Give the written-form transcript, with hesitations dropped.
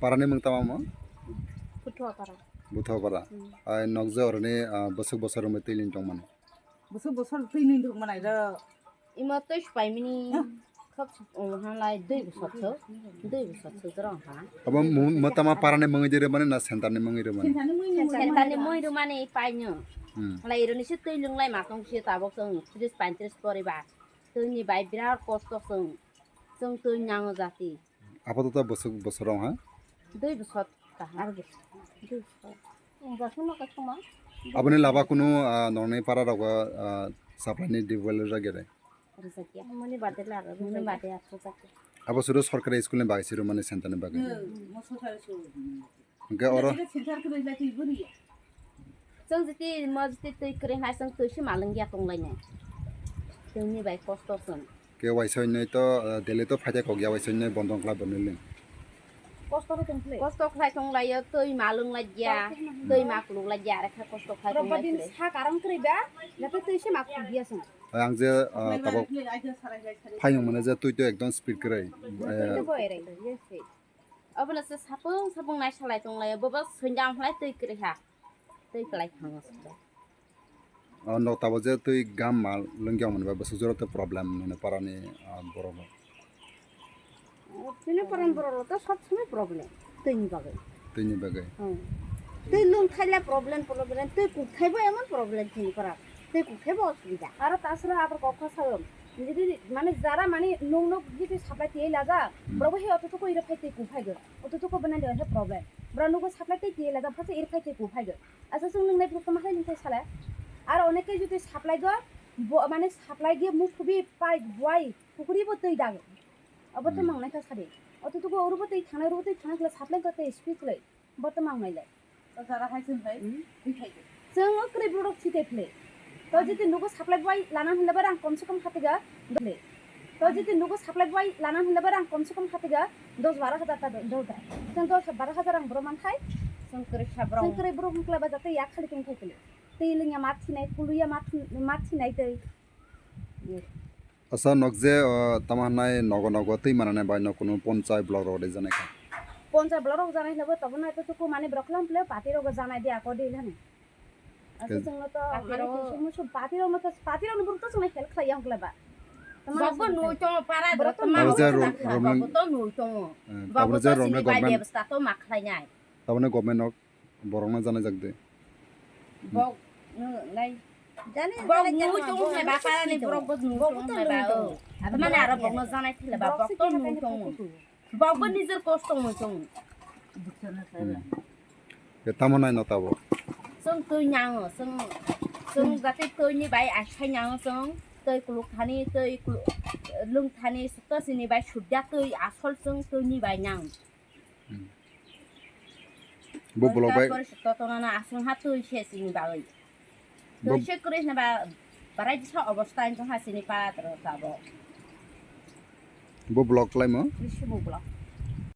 parani mungtama mo Putuapara. buthapara ai nokje orne bosok bosor me tilin tongman बोसोर फैनै दं माने दा Ima to spaimini khap hanglai 2 bosor jrong ha. abo mutama parani mungire mane na sentarni mungire mane Sentani moiru mane painyo. Lai ironi se tei lunglai makong se tabok song 30-35 pore ba. Tuni bai birar kosto song tu nyang jati. apato bosok bosorong ha 2 bosor ka har ge. 2 bosor. Jasuma ka suma. abone laba kuno norne para roga supply ni develop jagere Risakia. Moni bate la moni bate atso sakya. abo suru sarkari school ne bagisiru mane sentarni bagai मोसोथारसो ge oro सेन्टारखौ रैला थैबोरि Song jati mojti tei kre hai song tu se malengya tonglai ne. Tuni bai kosto song. ke waisoi nei to dele to phaja kogya waisoi nei bondong kla bonilin कस्तो template Kosto khai tonglai yo tei malung la ja. Tei makluk la ja rekha kosto khai tonglai. रबदिन सा कारम करैबा लाते तैसे माखु गियासन ang je tabok आइदा साराय साराय phayong mane je tui to ekdom speed krai Itu boy rai yes. Abana se sapung nai salai tonglai boba senjam hlai tei kre ha. Tei klai thangos. no tabo je tui gam mal lengyang mane ba bosok joro to problem ne parani borono Tini paran borolo to sob samay problem. Tei ni bagai. tui ni bagai Tei lung khaila problem tei ku khaibo emon problem tini para. Tei ku khaibo osubida. आरो तासरा आबर कखा सागम যদি মানে যারা মানে নং নং যদি supply দিয়ে লাগা ব্রব হে অতটুকু ইরে ফাইতে কু ফাইগো অতটুকু বানাইলে হে প্রবলেম ব্রনুগো সাপ্লাই দিয়ে লাগা ফাসে ইরে ফাইতে কু ফাইগো আচ্ছা जों नोंनाय প্রথম মাখাই নিতে সালা আর অনেকে যদি সাপ্লাই গো মানে সাপ্লাই গিয়ে মুখ খুবই পাই বয় পুকুরিবো তৈ দাগে অবতে মাংনাইকা সারে অতটুকু অরুবতে থানাগুলো সাপ্লাই করতে স্পিকলে বতে মাংনাইলে যারা খাইছেন ভাই খাইছে जों ओकरे प्रडक्ट सितेफले तो যদি नुगो साप्लाई बॉय लाना हनलाबा आं कम से कम खातेगा दले तो যদি नुगो साप्लाई बॉय लाना हनलाबा आं कम से कम खातेगा 10-12 हजार ता दौदा जों 10-12 हजार आं ब्रमान खाय संकरे ब्रो हुंक्लाबा जाते या खाली तुम खाइतले तैलिंया माथिनाय कुलुया माथिनाय तै asa nokje tamanai nogo nogo tui manane bai no kuno ponchai blog rode jane ka পঞ্চাশ ব্লক জানাই লব তব না এতটুকু মানে ব্রকলাম প্লে পাতির জানাই দিয়ে আকো দিল না আচ্ছা जोंनो तो मुसु पातिरो नुबुर तो जोंना हेल्प खाया हंगलाबा Bago nu chong para Berapa to mau je bago to nu chong. Bago to sini bai ବ୍ୟବস্থা to maklai nyai. tabone government nok borongna jane jagde Bog lai jani bog nu chong hai ba para ni bog nu chong hai ba o. Mana ara bog no janai thile ba bog to nu chong. Bog nijor kosto nu chong. ke tamonai no tabo Song tu nyang song jate tu ni bai asai nyang song tei kuluk thani tei lung thani to sini bai sudya tei asol song tu ni bai nyang. bo blog bai To to na asong ha tei se sini bai. Tei se kres na ba barai disa অবস্থায় তো হাসিনি পারা তো তাবো bo blog lai mo কৃষি বুবলা